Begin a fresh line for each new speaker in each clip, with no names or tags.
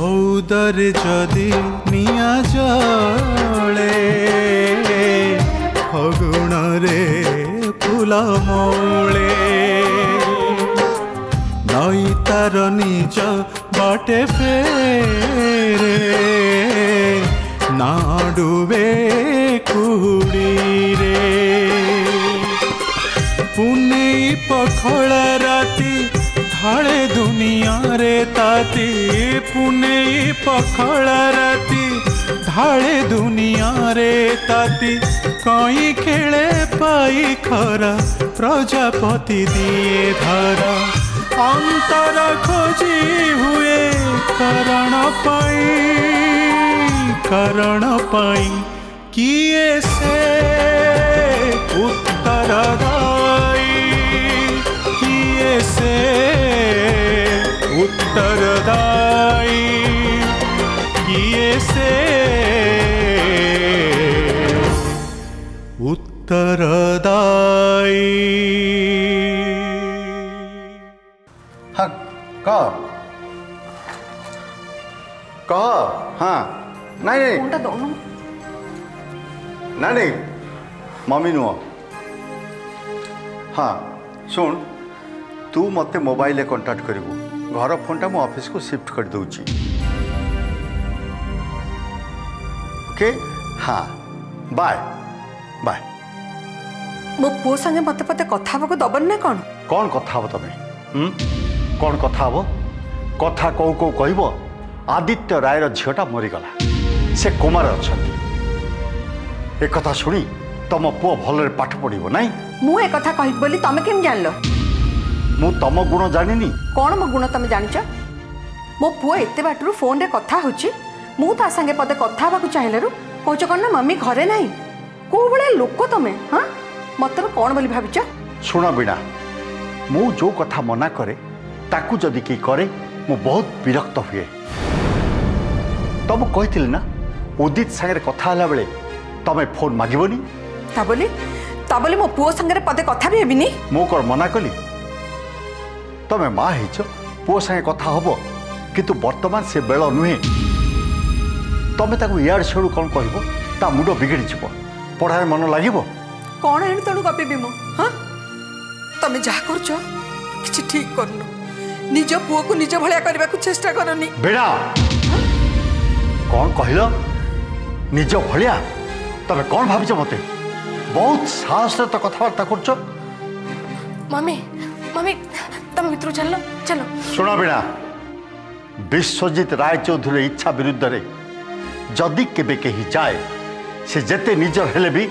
उदर जदि निया जले फगुण रे फूल मौले नई तार निज बाटे फेरे ना डूबे कुड़ी रे पुने पखड़ राती ढाले दुनिया रे ताती पुने पखड़ राती ढाले दुनिया रे ताती कई खेले पाई खरा प्रजापति दिए धरा अंतर खोजी हुए करण पाई किए से उत्तरदायी किए से उत्तरदायी किए से उत्तरदायी।
हाँ कह हाँ नहीं नहीं मम्मी नुह हाँ सुन तू मते मोबाइल कांटेक्ट करिवु घर फोनटा मो ऑफिस को शिफ्ट कर दूची ओके हाँ बाय बाय।
मो पुओ संगे मते पते कथा को दबन ना कौन
कथा हो तमे कौन कथा हो कथा कौ कौ कहबो आदित्य रायर झीटा मरीगला से कोमार अच्छा एक कथा शुणी तुम पुओ भल पाठ पढ़ो ना
मु ए कथा कहि बोली तमे केम जानलो
मु तम गुण जानिनी
कौन मो गुण तमे जानिच मो पुओ एते बाटरू फोन रे कथा होची मु ता संगे पते कथा बाकू चाहिलेरु कहछ कोन ना मम्मी घरे नाही को बळे लोक तमे हां मतलब कौन बोली भाबिच
सुन बिना मु जो कथा मना करे ताकू जदि की करे मु बहुत विरक्त हुए तब कहिथिल ना उदित संगे कथा हला बेले तमे फोन मागिबोनी
ता बोली मो पुओ संगे पते कथा भी हेबिनी
मु कोन मना कली तमे माँ हिच पुओ संगे कथा हबो किंतु वर्तमान से बेल नुहे तमे ताकू यार छेड़ू कौन कहबो ता मुंड बिगड़ी जिवो पढ़ाए मन लागिबो
कौन एणु तेणु गपिबी मो हाँ तमे जा करछो किछि ठीक करनो निज पुओ को निज भलिया करबा को चेष्टा करनी
बेड़ा कौन कहलो निज भलिया तमे कौन भाबिछ मते बहुत साहस रे तो कथबार्ता करछो
मम्मी मम्मी तम मित्र चलो चलो
सुना बिना विश्वजीत राय चौधरी इच्छा विरुद्ध रे जदि केबे कही जाए से जेते निजर हेले भी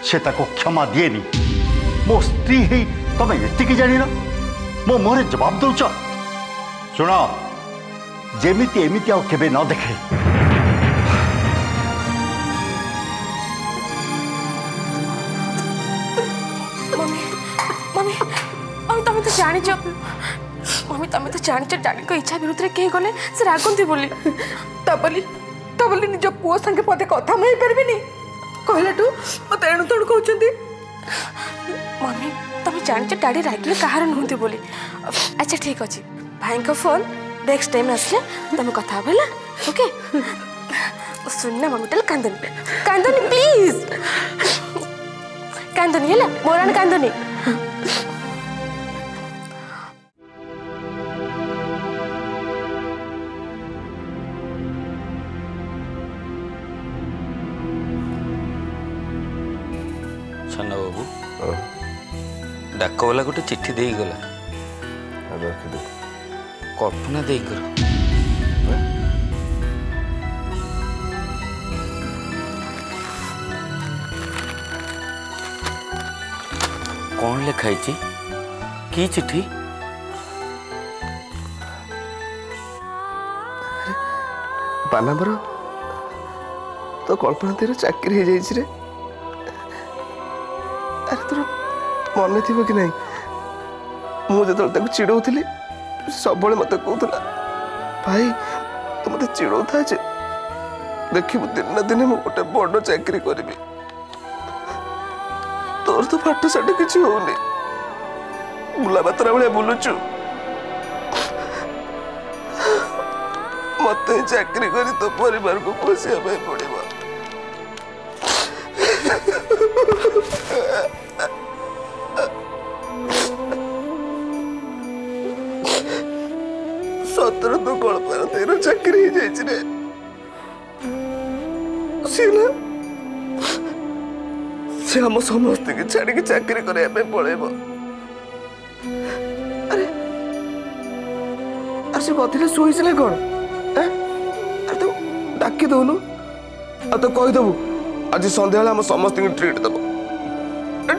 से ताको क्षमा दिएनी मो स्त्री ही तमे एतिकी जानी ना मो मोरे जवाब दउछ सुना जेमिति एमिति आ केबे न देखे
मम्मी मम्मी और तमे तो जानिछ मम्मी तमे तो जानिछ डैडी को इच्छा विरुद्ध रे के गले से रागंती बोली तबली निज पुओ संगे पते कथा मई परबिनी कहलाटू मते एणु तणु कहउचंदी मम्मी तमे जानिछ डैडी रागले कहार नहुंती बोली अच्छा ठीक अछि भाई का फोन नेक्स्ट टाइम आसले तमे कथा भेला ओके सुनना मम्मी टल कांदनी प्लीज कांदनी हैला मोरान कांदनी
छन्ना बाबू डाकवाला गोटे चिट्ठी दे गला कल्पना दे कर कौन लिखाई की चिट्ठी
बानाबर तो कल्पना तेरा चाकरी हो जाए रे अरे तोर मन थी कि नहीं मुझे चिड़ौली सब मत कहला भाई तू मत चिड़ौ था देखिबू दिन ना दिन मु गोटे बड़ चाकरी करी तोर तो फाट साट किसी होनी बुला बातरा भाया बुलुचु मत चाकरी करी तो परिवार को पोषिया पड़ो सतर तो कल्पना तेर चाकरी रे से हम समस्त की छाड़ की चाकरी करने पड़ेब अरे अरे से बधे शोना कौन अरे तू डाकी दौनु आ तो कहीदेबू आज सन्ध्या हम समस्त ट्रीट दब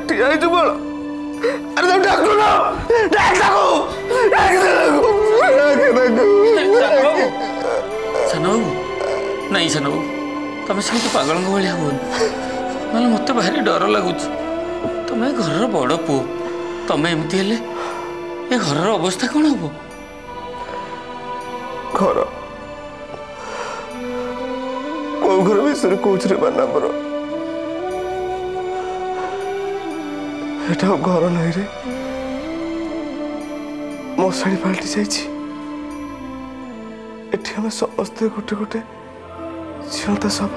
ठिया बल अरे तुम डाक
नहीं सान बाबू तुम से पागल भाया हो ना मत भारी डर लगुच तुम घर बड़ पु तुम एमती हेले ए घर अवस्था कौन हम
घर कौ घर विषय कौच बानामर एटा घर नहीं रे मशाणी पाल्टी जाइए हम समस्ते गोटे गोटे झीता सब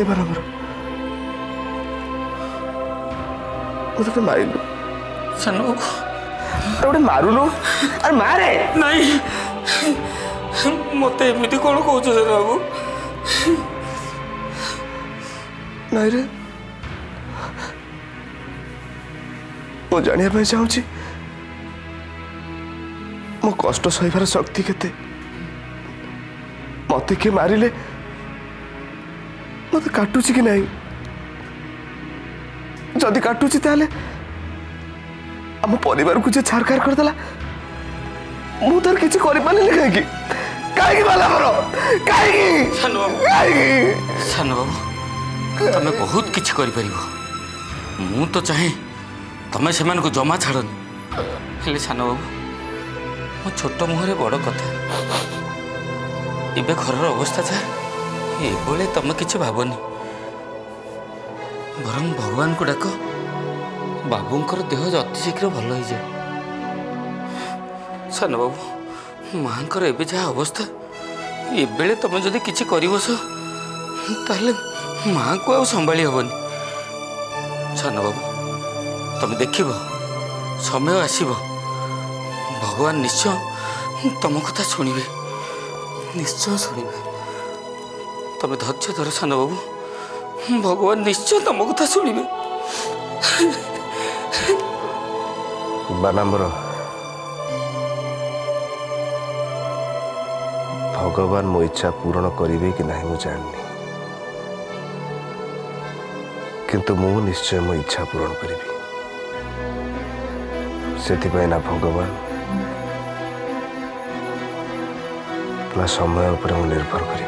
एबार मारिलु
सान
गोटे मारुनु अरे मारे
नहीं मत एमती कौन कौच सान बाबू
नहीं रे मु जाना चाहूँ मो कष्ट सहार शक्ति केते मत किए मारिले मत काटुची कि नहीं जदि काटुची ताले आम परिवार को जे छारखार करदेला मु तार किछि करि पालिनी कहीं बाला मरो कहीं
सान बाबू तुम बहुत किछि करि परिबो मु तो चाहे तुम से जमा छाड़नी हेले सान बाबू मो छोट मुहरे बड़ कथा एबे घर अवस्था जा ये तुम किसी भावनी बरं भगवान को डाक बाबूंकर देह अति शीघ्र भल हो जाए सान बाबू माँ एबे जहाँ अवस्था ये तुम जदि किसी करबस ताहले माँ को आ संभाली हेनी सान बाबू तुम देख समय आसब भगवान निश्चय तुम कथा शुणे निश्चय शुणे तुम धैर्य धर सान बाबू भगवान निश्चय तुम कथा शुणे
बानामर भगवान मो इच्छा पूर्ण करेंगे कि नहीं मुझे जाननी किंतु मु निश्चय मो इच्छा पूर्ण करी से ना भगवान ना समय उपर मु निर्भर करी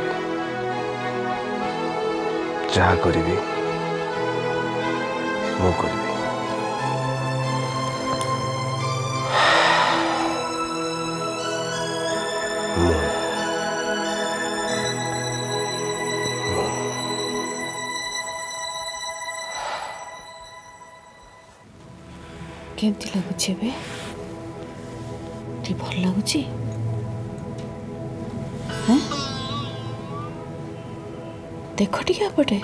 जहाँ करी मु करी
केमती लगुच भल लगुच देख टे आपटे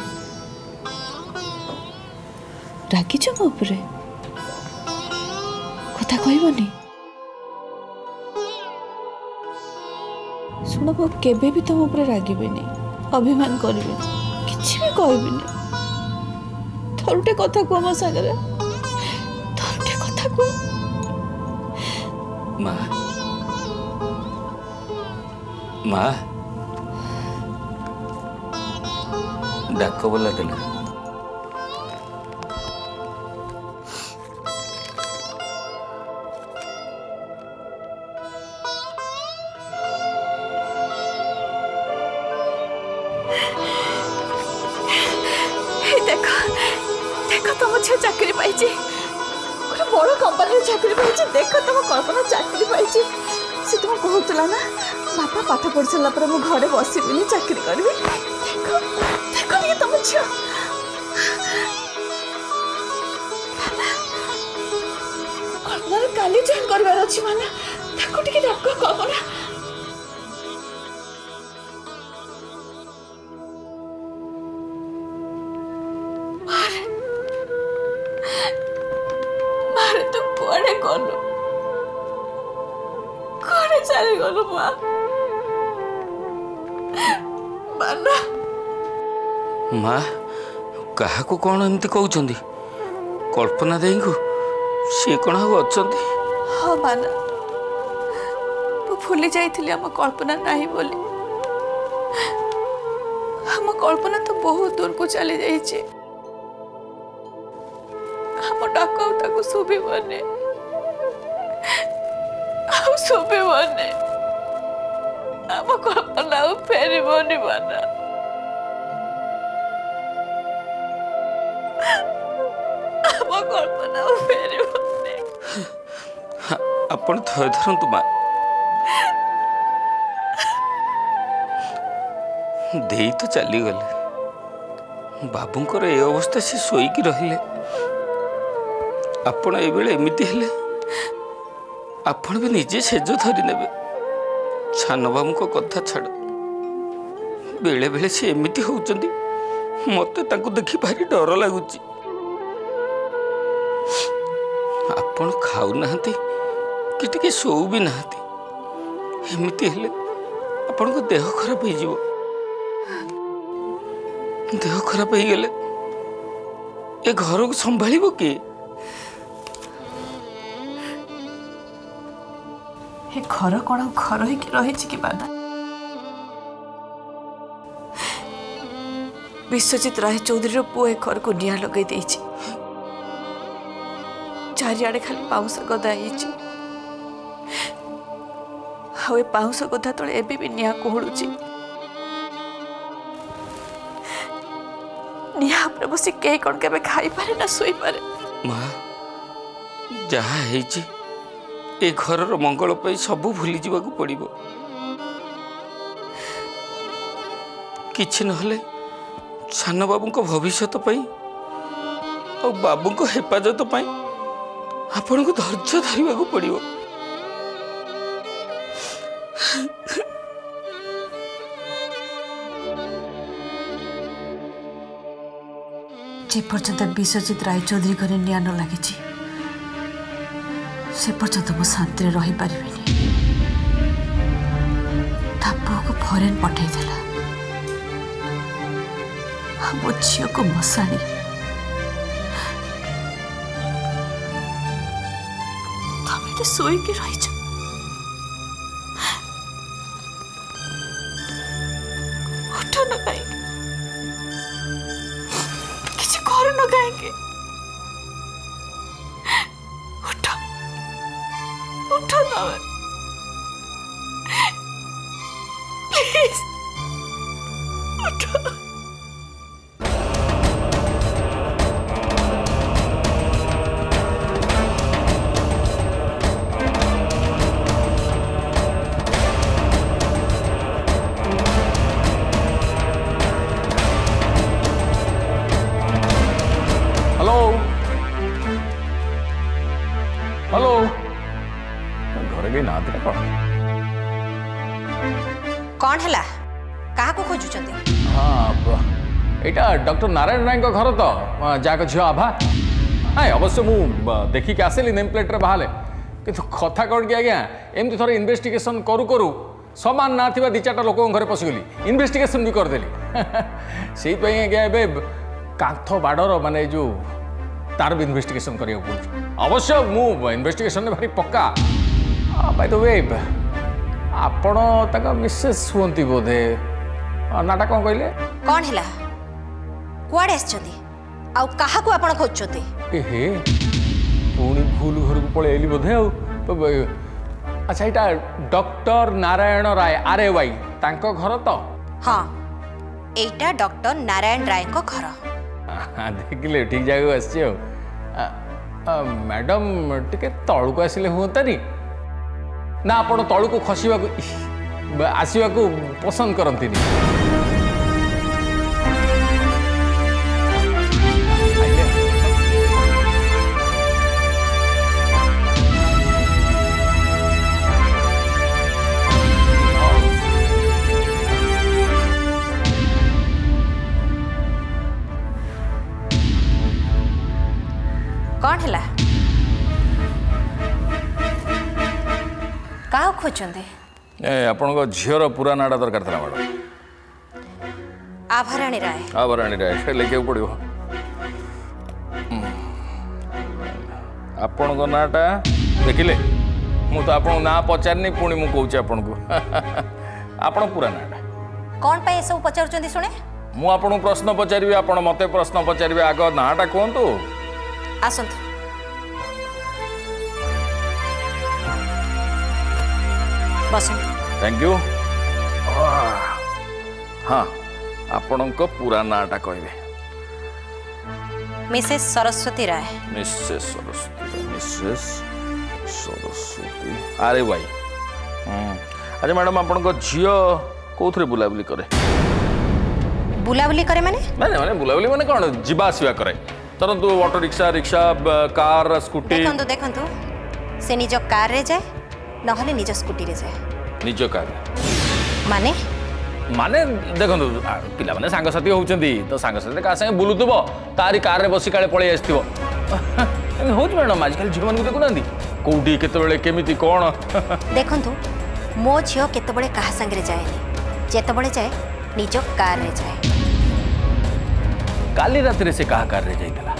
रागिच मो उपरे कथा कहबनी शुण बाबू केबे भी तुम उपरे रागिबेनी अभिमान करें किसी भी कहबेनी थरुटे कथा कह मो सागर थरुटे कथा कह
माँ माँ डाक बोला दिला
देख देख तुम झील चाकरी पाई गोटे बड़ कंपनी चाकरी पाई देख तुम कल्पना चाकरी पाई सी तुम कहला ना बापा पाठ पढ़ी सारा पर मु घरे बसबी चाकरी करी देख देख टे तुम झील कल्पना काली जॉइन करार अच्छी माना टे डाक कल्पना मारे तू कुआडे गलु कुआडे चली गलु माना
माँ क्या कौन एमती कहते कल्पना देई को सी कौन अच्छा
हाँ माना मु भूली जाइली आम कल्पना नहीं बोली आम कल्पना तो बहुत दूर को चली जाइए आम डाक शुभने शुभने आम कल्पना फेरबनी माना आम कल्पना फेरबनी
आपण थय धरतु माँ देई तो चली गले बाबूंकर ए अवस्था से शोईकी रहिले आपण एमती हेले आपण भी निजे सेज धरी नेबे छान बाबू को कथा छाड़ बेले बेले से एमती होउचंदी मते तांको देखि भारी डर लागुची आपण खाऊ नाहंती कि टिके शो भी नाहंती एमती हेले आपण को देह खराब हो जीवो देह खराब हो गले ए घर को संभालिबो के
हे घर कौन घर रही कि बाना विश्वजित राय चौधरी पुओ ए घर को निआ लगे चारिआडे खाली पाउस गदा हो पाउस गदा तले एबे भी निआ कोहड़ुची निआ पर बसी के कौन के खाई पारे ना सोई पारे
माँ जहा हेची ए घर मंगल पाई सबू भूली जावाक पड़िबो किछि नहले सान बाबू को भविष्य पाई और बाबू को हेफाजत पाई आपण को धैर्य धरवाक पड़िबो
जे पर्यंत विश्वजित राय चौधरी घर निआ न लगी से पर्यंत मु शांति रही पारि पुओ को फरेन पठाई मो झील को मशाणी तमें शोक रही उठ न कहीं किसी कर न कहीं उठ उठ तमें प्लीज उठ
हेलो घर के ना
कौन है क्या खोजुंट
हाँ यहाँ डॉक्टर नारायण राय घर तो जाक झील आभा हाँ अवश्य मुझे देखिक आसली नेम प्लेट रे बाहर कि कथा कौन कि आज्ञा एमती थोड़े इन्वेस्टिगेशन करू करू समान ना थी दी चार लोक घर पशिगली इन्वेस्टिगेशन भी करदेली से आज्ञा कांथ बाड़र माने जो तार भी इन्वेस्टिगेशन करिया पड़ुछ अवश्य मु इन्वेस्टिगेशन भारी पक्का बाय द वे आपण तक मिसेस हुंती बोधे नाटा कौन कहले
कौन है कुआड़े आछथि आउ कहा को आपण खोजछथि
एहे पुणी भूल घर को पळेली बोधे आउ अच्छा एटा डॉक्टर नारायण राय RAY तांको घर तो
हाँ एटा डॉक्टर नारायण राय को घर
देखिले ठीक जगह आसी मैडम टिके तलू को आसिले हुंतानी ना आपण तलू को खसवा आसवा को पसंद करती
कौन है क्या खोजते
आपण झीर पूरा नाटा दरकार था मैडम
आभराणी राय
आभराणी राय लिखा पड़ो आपण नाटा देखिले मु तो आपन ना पचारनी पुणी मु कहूँ आपन को आपण पूरा नाटा
कौन पे सब पचार शुणे
मु आपन प्रश्न पचारि आपण मते प्रश्न पचारि आग नाटा कहतु
आसंतु बस
थैंक यू हाँ आपण पूरा नाटा कहबे
मिसेस सरस्वती राय
मिसेस सरस्वती मिसेस सरस्वती अरे भाई अरे मैडम आपण झील कौन बुलाबुली करे
बुलाबुली करे माने
माने बुलाबुली माने कौन जीवा आसवा करे तरंतु auto rickshaw rickshaw car scooty
देखंतु देखंतु से निज कार रे जाए नहले निज स्कूटी रे जाए
निज कार
माने
माने देखंतु पिला माने सांगसाथी होउचंदी तो सांगसाथी का संगे बुलुतबो तारी कार रे बसी काले पळै आस्थिबो एमे होउच मैडम आजकल झियो मन देखु नांदी कोउडी केते बेले केमिति कोन
देखंतु मो झियो केते बेले कहा संगे रे जाए जेते बेले जाए निज कार रे जाए
काली रात रे से कहा कार रे जाइतला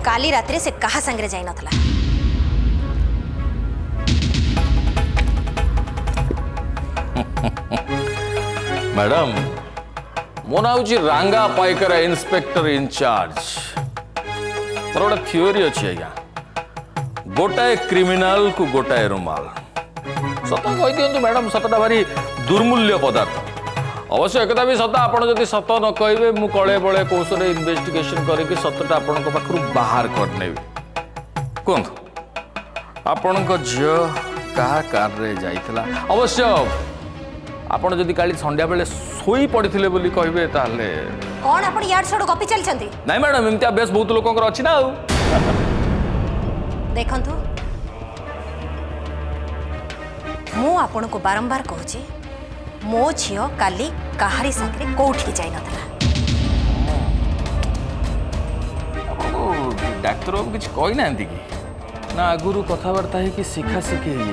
काली रात्रि से कहा संगे जाई नथला
मैडम मो ना हूँ रांगा पाइकर इंस्पेक्टर इनचार्ज मोर गोटे थ्योरी अच्छी आज्ञा गोटाए क्रिमिनाल को गोटाए रुमाल सत कही दिंतु मैडम सतटा भारी दुर्मूल्य पदार्थ अवश्य एकता भी सत आप सत न कहे मु कले बड़े कौशल इन्वेस्टिगेशन करके सतटा आपण पाखु बाहर करने कहतु आपण झील क्या कार जाइथिला अवश्य आपण जदि काली संध्या बेले सोई पड़ते बोली कहे ताले
कौन आपण यार छोड़ गपी चलछंती
नहीं मैडम एमती बेस बहुत लोकंकर अछि ना
देखंतु मु आपण को बारंबार कहूची मो झियो काली कहारी साथरे कोठी जाई नथला
डाक्टर बाबू किछ कहि नांती कि ना आगुरु कथावार्ता है कि शिखा शिखी हो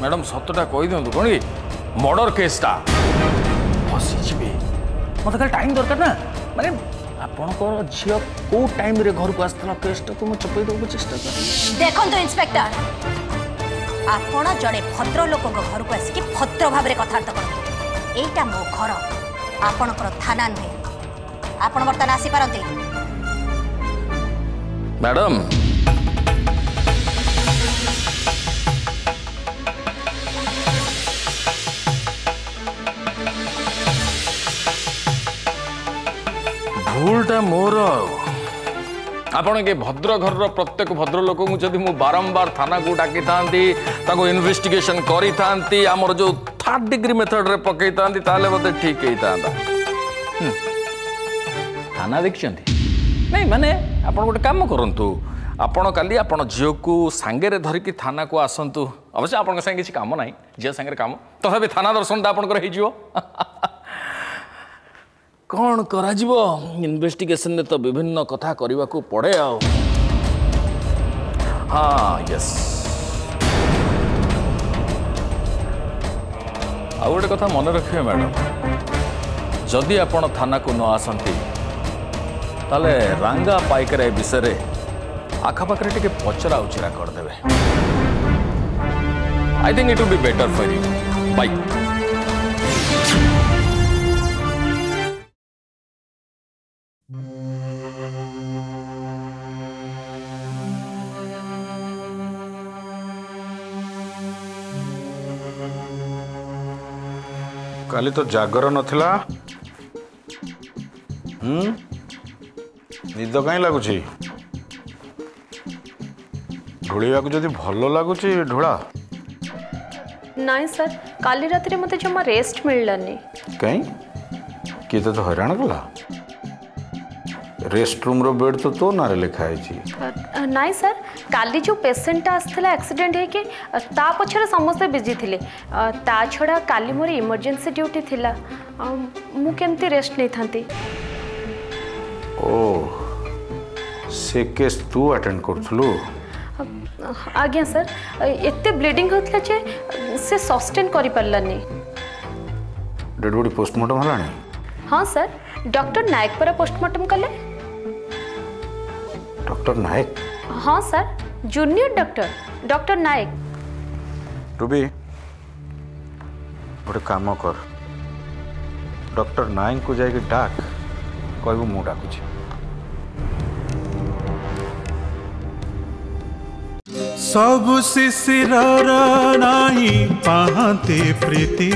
मैडम सतटा कहि दियंतु कोन कि मर्डर केसटा फसी जिबे मत खाली टाइम दरकार ना माने आपणकर झियो को टाइम रे घर को आस्तला केसटा तो म चपई दो चेष्टा कर
देखंतु इंस्पेक्टर आपण जड़े भद्र लोक घर को आसिक भद्र भाव में कथबार्ता करते एटा मो घर आपणकर थाना नुहे आपण बर्तमान आसी पारते
मैडम भूलटा मोर आपण के भद्र घर प्रत्येक भद्र लोक जदि मु बारंबार थाना को डाकी था इन्वेस्टिगेशन करी था आमर जो 3rd डिग्री मेथड रे पकई था बोधे ठीक होता थाना देखी नहीं माने आपण गोटे काम करंतु आपण काली आपण झील को सांगे धरिकी थाना को आसतु अवश्य आपण संगे किसी काम ना झील सांगे काम तथापि थाना दर्शन आपंकर हो कौन करा इन्वेस्टिगेशन ने तो विभिन्न कथा करने को पड़े आ हाँ यस आ गोटे कथा मन रखिए मैडम जदि आपण थाना को न आसती ताले रांगा पाइकर विषय आखापाखे टे पचरा उचरा करदे I think it will be better for you बाय
काली तो जागर नथिला निद कहीं लगुच ढोलिया जदि भल लगुच ढोला
नहीं सर काली रात मत जमा रेस्ट मिललानी
कहीं किए तो हैरान कला रेस्ट रूम रो बेड तो तो नारे लिखाई
नहीं सर काली जो पेसेंट आसला एक्सीडेंट है कि ता पछरे समस्त बिजी थिले ता छड़ा काली मोर इमरजेंसी ड्यूटी थिला मु केमती रेस्ट नहीं थांती
ओ से केस तू अटेंड करथलु
आज्ञा सर एते ब्लीडिंग होतला जे से सस्टेन करि परलानी
डेड बॉडी पोस्टमार्टम हलानी
हाँ सर डॉक्टर नायक पर पोस्टमार्टम कले
डॉक्टर नायक
हाँ सर जूनियर डॉक्टर नायक
रूबी गोटे काम कर डॉक्टर नायक को जाके डाक कहबू मु डाकुची
सब शिशिर नाही पाहते प्रीति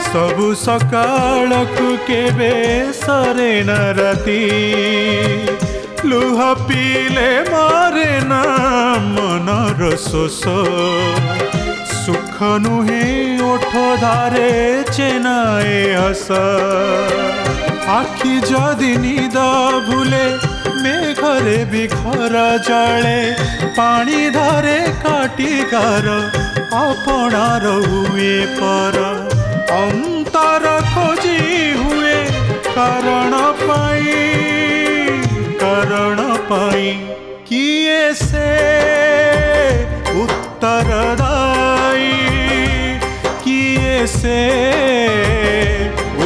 सब सकाल को केबे सरे न राती लुह पीले मारे ना मनर शोष सुख नुहे ओठ धारे चेनाए हस आखि जदि निद भूले मेघरे भी घर जले पानी धरे काटिकार अपनार हुए पर अंतर खोजी हुए कारण पाई किए से उत्तरदायी किए से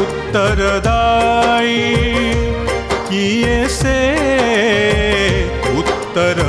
उत्तरदायी किए से उत्तर